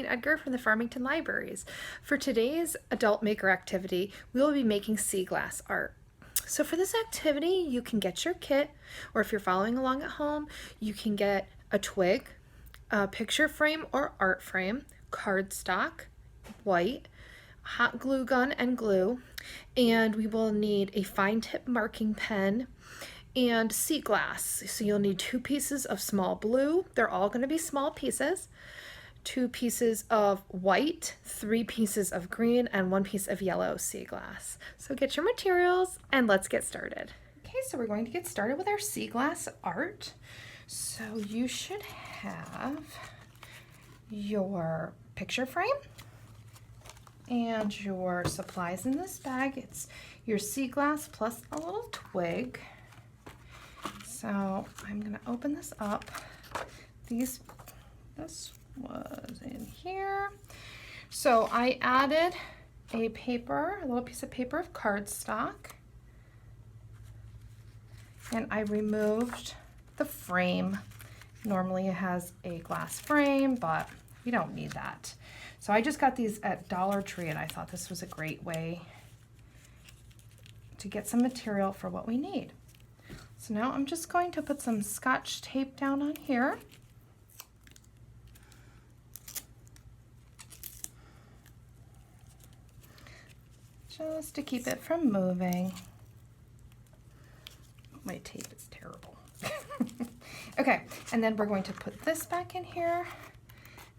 Jane Edgar from the Farmington Libraries. For today's adult maker activity, we will be making sea glass art. So for this activity, you can get your kit, or if you're following along at home, you can get a twig, a picture frame or art frame, cardstock, white, hot glue gun and glue, and we will need a fine tip marking pen and sea glass. So you'll need 2 pieces of small blue. They're all going to be small pieces. 2 pieces of white, 3 pieces of green, and 1 piece of yellow sea glass. So get your materials and let's get started. Okay, so we're going to get started with our sea glass art. So you should have your picture frame and your supplies in this bag. It's your sea glass plus a little twig. So I'm going to open this up. This was in here. So I added a little piece of paper of cardstock, and I removed the frame. Normally it has a glass frame, but we don't need that. So I just got these at Dollar Tree, and I thought this was a great way to get some material for what we need. So now I'm just going to put some Scotch tape down on here. Just to keep it from moving. My tape is terrible. Okay, and then we're going to put this back in here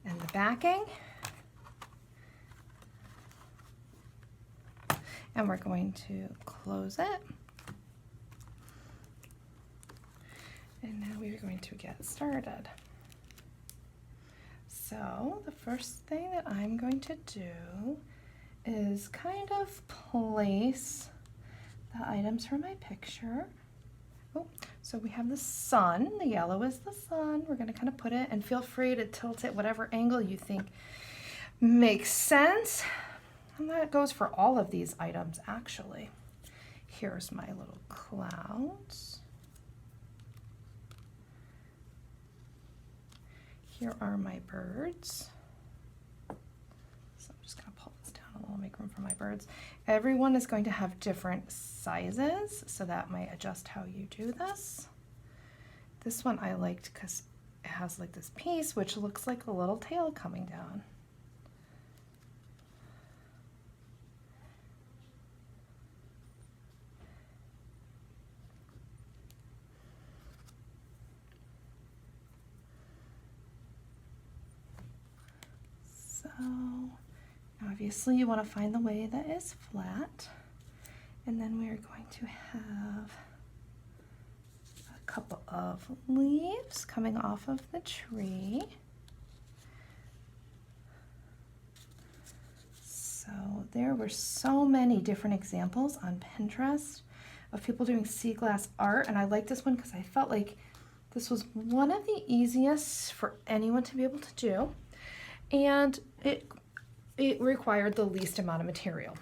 and the backing. And we're going to close it. And now we're going to get started. So the first thing that I'm going to do is kind of place the items for my picture. Oh, so we have the sun. The yellow is the sun. We're going to kind of put it, and feel free to tilt it whatever angle you think makes sense. And that goes for all of these items, actually. Here's my little clouds. Here are my birds. So I'm just going to pull this down a little, make room for my birds. Everyone is going to have different sizes, so that might adjust how you do this. This one I liked because it has like this piece which looks like a little tail coming down. So obviously you want to find the way that is flat, and then we are going to have a couple of leaves coming off of the tree. So there were so many different examples on Pinterest of people doing sea glass art, and I like this one because I felt like this was one of the easiest for anyone to be able to do. And it required the least amount of material.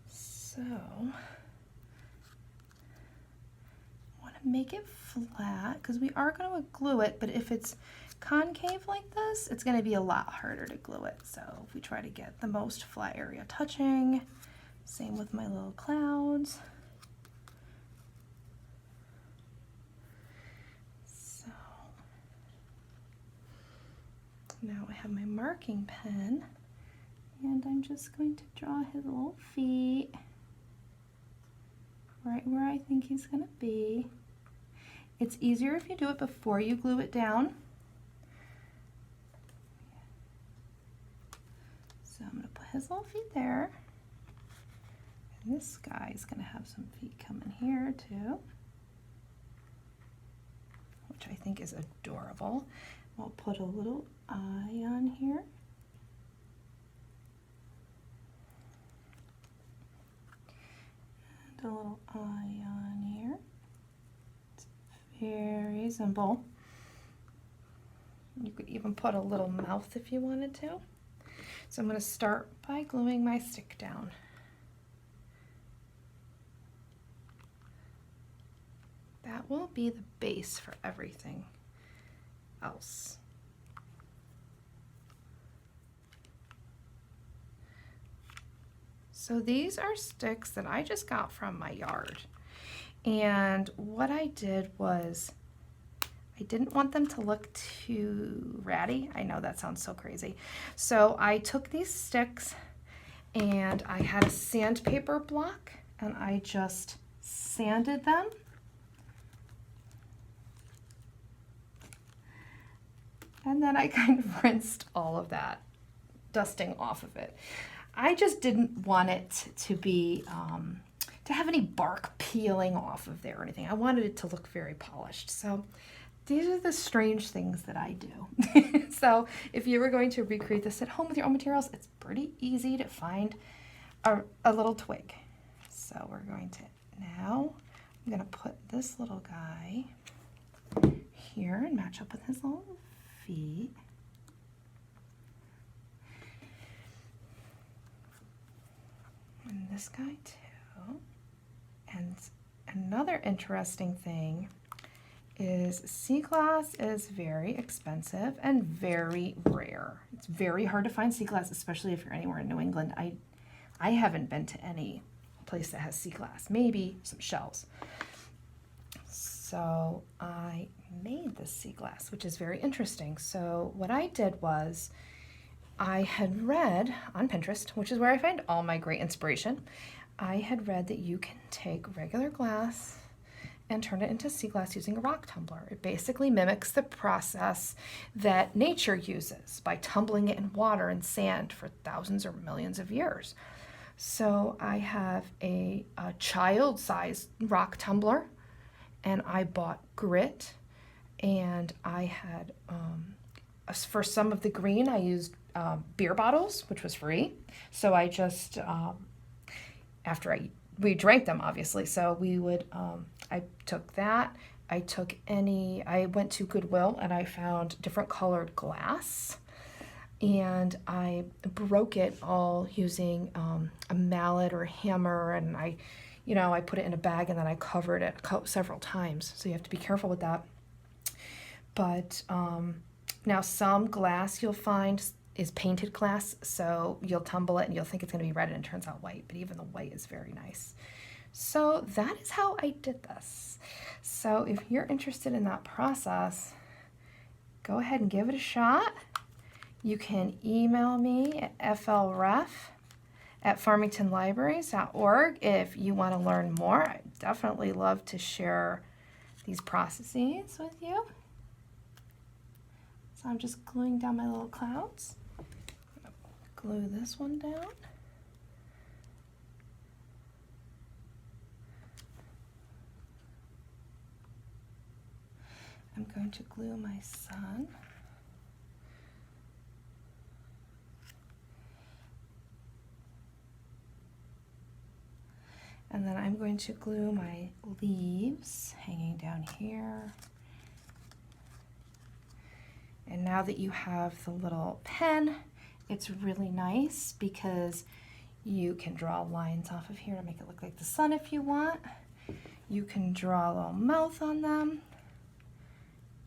So I want to make it flat because we are going to glue it, but if it's concave like this, it's going to be a lot harder to glue it. So if we try to get the most flat area touching, same with my little clouds. Now I have my marking pen, and I'm just going to draw his little feet right where I think he's going to be. It's easier if you do it before you glue it down. So I'm going to put his little feet there. And this guy is going to have some feet coming here too, which I think is adorable. I'll put a little eye on here. And a little eye on here. It's very simple. You could even put a little mouth if you wanted to. So I'm going to start by gluing my stick down. That will be the base for everything else. So these are sticks that I just got from my yard. And what I did was, I didn't want them to look too ratty. I know that sounds so crazy. So I took these sticks and I had a sandpaper block and I just sanded them. And then I kind of rinsed all of that dusting off of it. I just didn't want it to be, to have any bark peeling off of there or anything. I wanted it to look very polished. So these are the strange things that I do. So if you were going to recreate this at home with your own materials, it's pretty easy to find a little twig. So we're going to, now I'm going to put this little guy here and match up with his little feet. And this guy too. And another interesting thing is sea glass is very expensive and very rare. It's very hard to find sea glass, especially if you're anywhere in New England. I haven't been to any place that has sea glass, maybe some shells. So I made this sea glass, which is very interesting. So what I did was, I had read on Pinterest, which is where I find all my great inspiration. I had read that you can take regular glass and turn it into sea glass using a rock tumbler. It basically mimics the process that nature uses by tumbling it in water and sand for thousands or millions of years. So I have a child-sized rock tumbler, and I bought grit, and I had, for some of the green, I used beer bottles, which was free. So I just, we drank them obviously. So we would, I took that. I went to Goodwill and I found different colored glass, and I broke it all using a mallet or a hammer, and I put it in a bag and then I covered it several times. So you have to be careful with that. But now some glass you'll find is painted glass, so you'll tumble it and you'll think it's going to be red and it turns out white, but even the white is very nice. So that is how I did this. So if you're interested in that process, go ahead and give it a shot. You can email me at flref@farmingtonlibraries.org if you want to learn more. I'd definitely love to share these processes with you. So I'm just gluing down my little clouds. Glue this one down. I'm going to glue my sun. And then I'm going to glue my leaves hanging down here. And now that you have the little pen, it's really nice because you can draw lines off of here to make it look like the sun if you want. You can draw a little mouth on them.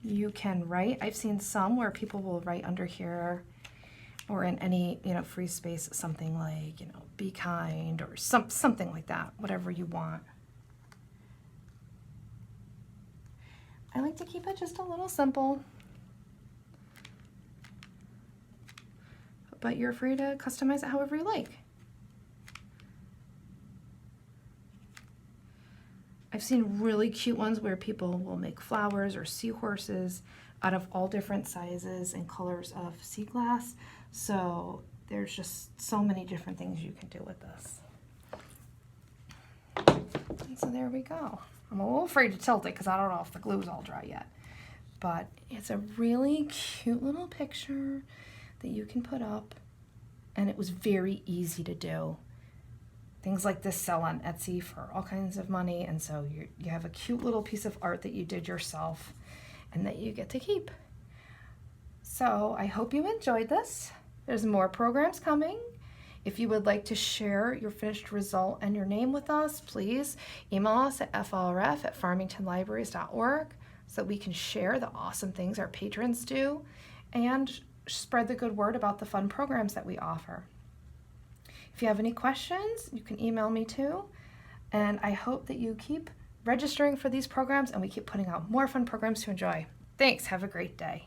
You can write. I've seen some where people will write under here or in any, free space, something like, be kind or something like that, whatever you want. I like to keep it just a little simple. But you're free to customize it however you like. I've seen really cute ones where people will make flowers or seahorses out of all different sizes and colors of sea glass. So there's just so many different things you can do with this. And so there we go. I'm a little afraid to tilt it because I don't know if the glue's all dry yet. But it's a really cute little picture that you can put up, and it was very easy to do. Things like this sell on Etsy for all kinds of money, and so you have a cute little piece of art that you did yourself and that you get to keep. So I hope you enjoyed this. There's more programs coming. If you would like to share your finished result and your name with us, please email us at flref@farmingtonlibraries.org so we can share the awesome things our patrons do and spread the good word about the fun programs that we offer. If you have any questions, you can email me too. And I hope that you keep registering for these programs and we keep putting out more fun programs to enjoy. Thanks. Have a great day.